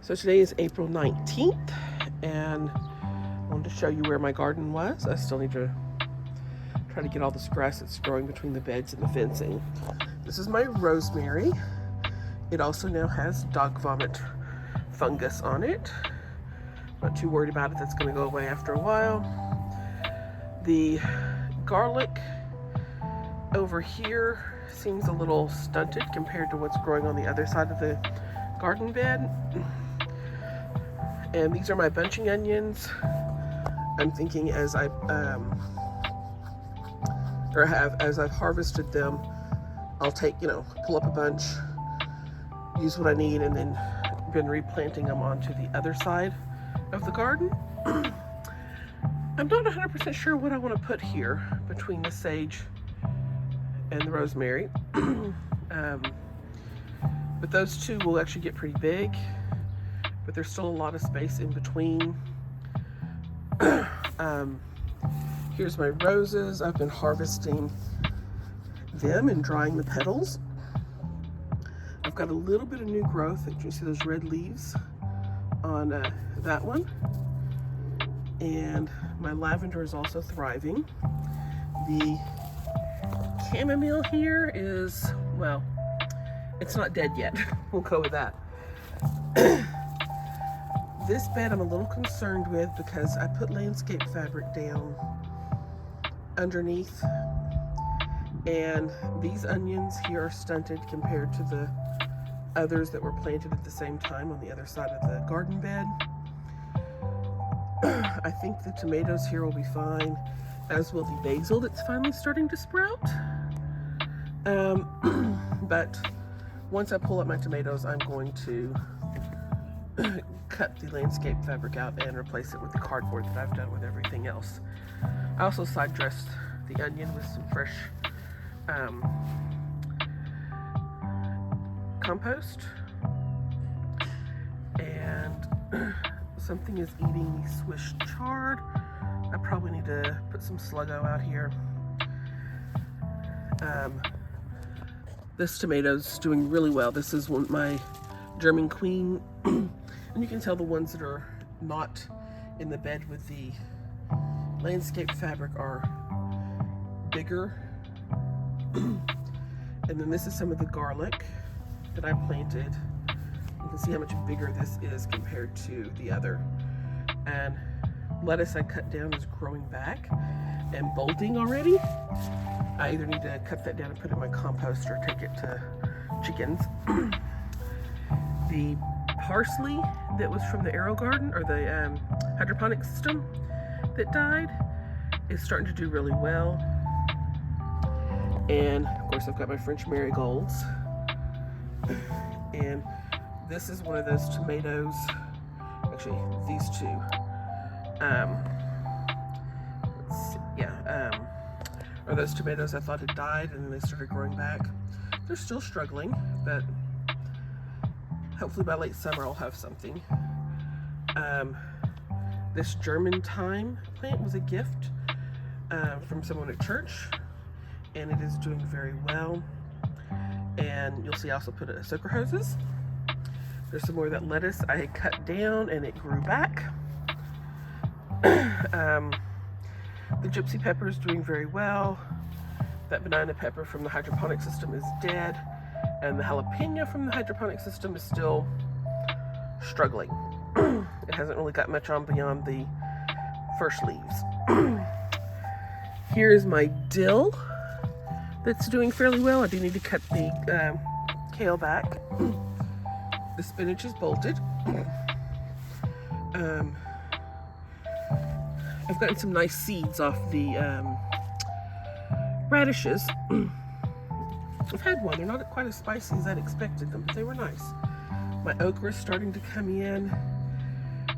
So today is April 19th, and I wanted to show you where my garden was. I still need to try to get all this grass that's growing between the beds and the fencing. This is my rosemary. It also now has dog vomit fungus on it. Not too worried about it. That's going to go away after a while. The garlic over here seems a little stunted compared to what's growing on the other side of the garden bed. And these are my bunching onions. I'm thinking as I've harvested them, I'll take, pull up a bunch, use what I need, and then been replanting them onto the other side of the garden. I'm not 100% sure what I want to put here between the sage and the rosemary. But those two will actually get pretty big, but there's still a lot of space in between. Here's my roses. I've been harvesting them and drying the petals. I've got a little bit of new growth. You can see those red leaves on that one. And my lavender is also thriving. The chamomile here is, well, it's not dead yet. We'll go with that. This bed I'm a little concerned with because I put landscape fabric down underneath, and these onions here are stunted compared to the others that were planted at the same time on the other side of the garden bed. I think the tomatoes here will be fine, as will the basil that's finally starting to sprout. But once I pull up my tomatoes, I'm going to cut the landscape fabric out and replace it with the cardboard that I've done with everything else. I also side dressed the onion with some fresh compost, and something is eating the Swiss chard. I probably need to put some Sluggo out here. This tomato's doing really well. This is my German Queen. And you can tell the ones that are not in the bed with the landscape fabric are bigger. And then this is some of the garlic that I planted. You can see how much bigger this is compared to the other. And lettuce I cut down is growing back and bolting already. I either need to cut that down and put it in my compost or take it to chickens. The parsley that was from the AeroGarden, or the hydroponic system that died, is starting to do really well. And of course I've got my French marigolds. And this is one of those tomatoes, actually these two. Are those tomatoes I thought had died and then they started growing back. They're still struggling, but hopefully by late summer I'll have something. This German thyme plant was a gift from someone at church, and it is doing very well. And you'll see I also put sucker hoses. There's some more of that lettuce I had cut down and it grew back. The gypsy pepper is doing very well. That banana pepper from the hydroponic system is dead, and the jalapeno from the hydroponic system is still struggling. It hasn't really got much on beyond the first leaves. Here is my dill that's doing fairly well. I do need to cut the kale back. The spinach is bolted. I've gotten some nice seeds off the radishes. I've had one. They're not quite as spicy as I'd expected them, but they were nice. My okra is starting to come in.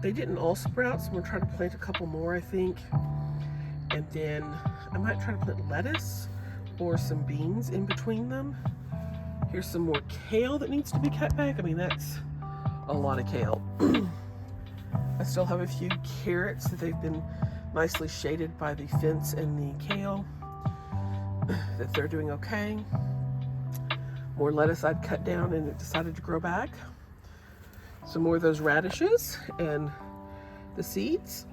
They didn't all sprout, so we're trying to plant a couple more, I think. And then I might try to plant lettuce or some beans in between them. Here's some more kale that needs to be cut back. I mean, that's a lot of kale. I still have a few carrots that they've been nicely shaded by the fence and the kale, that they're doing okay. More lettuce I'd cut down and it decided to grow back. some more of those radishes and the seeds.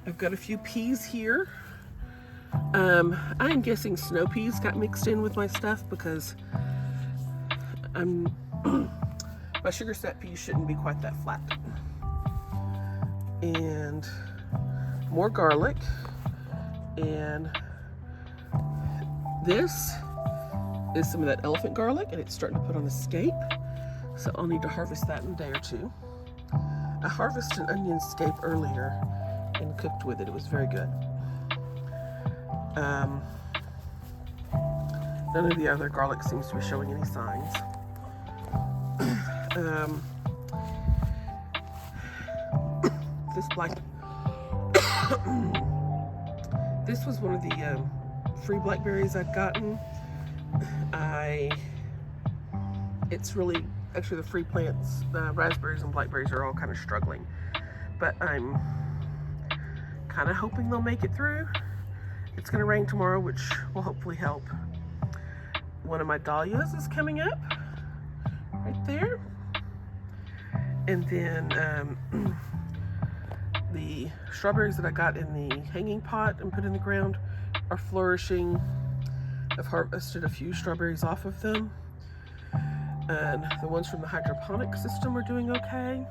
I've got a few peas here. I'm guessing snow peas got mixed in with my stuff because my sugar snap peas shouldn't be quite that flat. And more garlic. And this is some of that elephant garlic, and it's starting to put on a scape. So I'll need to harvest that in a day or two. I harvested an onion scape earlier and cooked with it. It was very good. None of the other garlic seems to be showing any signs. This black, this was one of the free blackberries I'd gotten. It's really, actually the free plants, raspberries and blackberries are all kind of struggling, but I'm kind of hoping they'll make it through. It's going to rain tomorrow, which will hopefully help. One of my dahlias is coming up right there. And then the strawberries that I got in the hanging pot and put in the ground are flourishing. I've harvested a few strawberries off of them. And the ones from the hydroponic system are doing okay.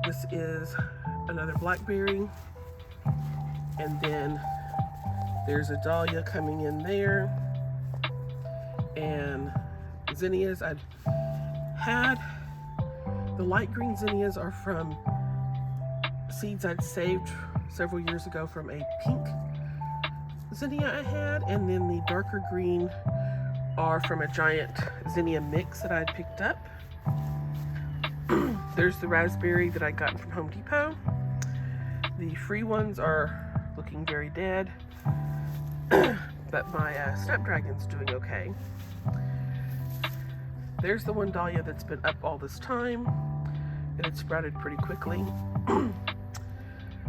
This is another blackberry. And then there's a dahlia coming in there. And zinnias, I'd had, the light green zinnias are from seeds I'd saved several years ago from a pink zinnia I had, and then the darker green are from a giant zinnia mix that I'd picked up. There's the raspberry that I got from Home Depot. The free ones are looking very dead, but my snapdragon's doing okay. There's the one dahlia that's been up all this time, and it sprouted pretty quickly.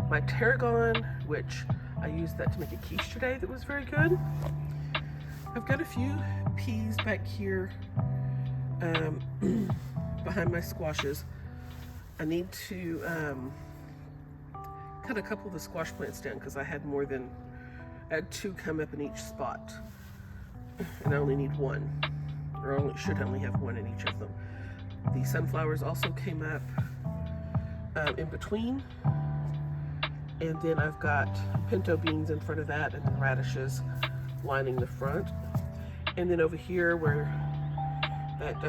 My tarragon, which I used that to make a quiche today that was very good. I've got a few peas back here behind my squashes. I need to cut a couple of the squash plants down because I had two come up in each spot, and I only need one, or should only have one in each of them. The sunflowers also came up in between, and then I've got pinto beans in front of that, and then radishes lining the front. And then over here where that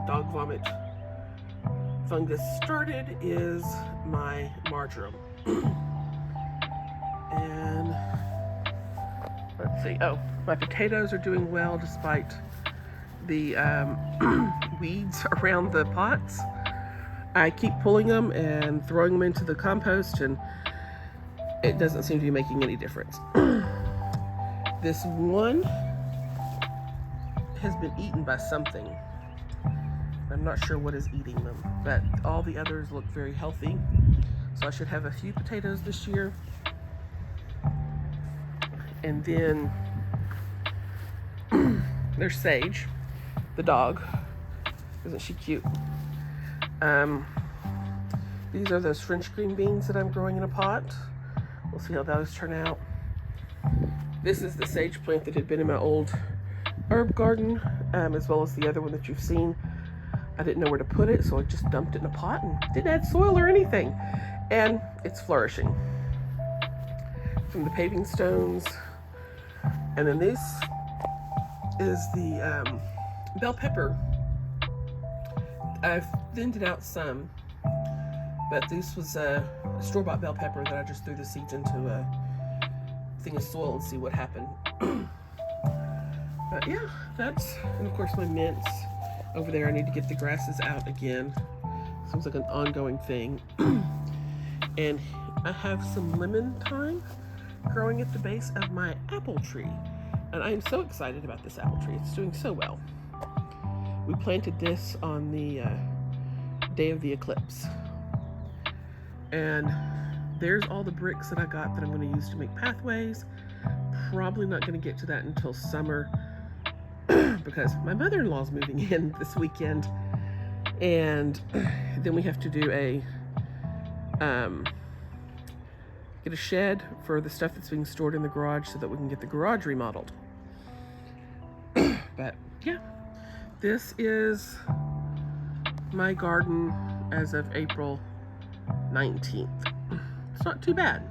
dog vomit fungus started is my marjoram. And let's see, oh, my potatoes are doing well despite the weeds around the pots. I keep pulling them and throwing them into the compost, and it doesn't seem to be making any difference. This one has been eaten by something. I'm not sure what is eating them, but all the others look very healthy. So I should have a few potatoes this year. And then there's Sage, the dog. Isn't she cute? These are those French green beans that I'm growing in a pot. We'll see how those turn out. This is the sage plant that had been in my old herb garden, as well as the other one that you've seen. I didn't know where to put it, so I just dumped it in a pot and didn't add soil or anything. And it's flourishing. From the paving stones. And then this is the bell pepper. I've thinned it out some, but this was a store-bought bell pepper that I just threw the seeds into a thing of soil and see what happened. But yeah, that's, and of course my mints over there. I need to get the grasses out again. Seems like an ongoing thing. And I have some lemon thyme growing at the base of my apple tree. And I am so excited about this apple tree. It's doing so well. We planted this on the day of the eclipse. And there's all the bricks that I got that I'm going to use to make pathways. Probably not going to get to that until summer because my mother-in-law's moving in this weekend. And then we have to do get a shed for the stuff that's being stored in the garage so that we can get the garage remodeled. But yeah, this is my garden as of April 19th. It's not too bad.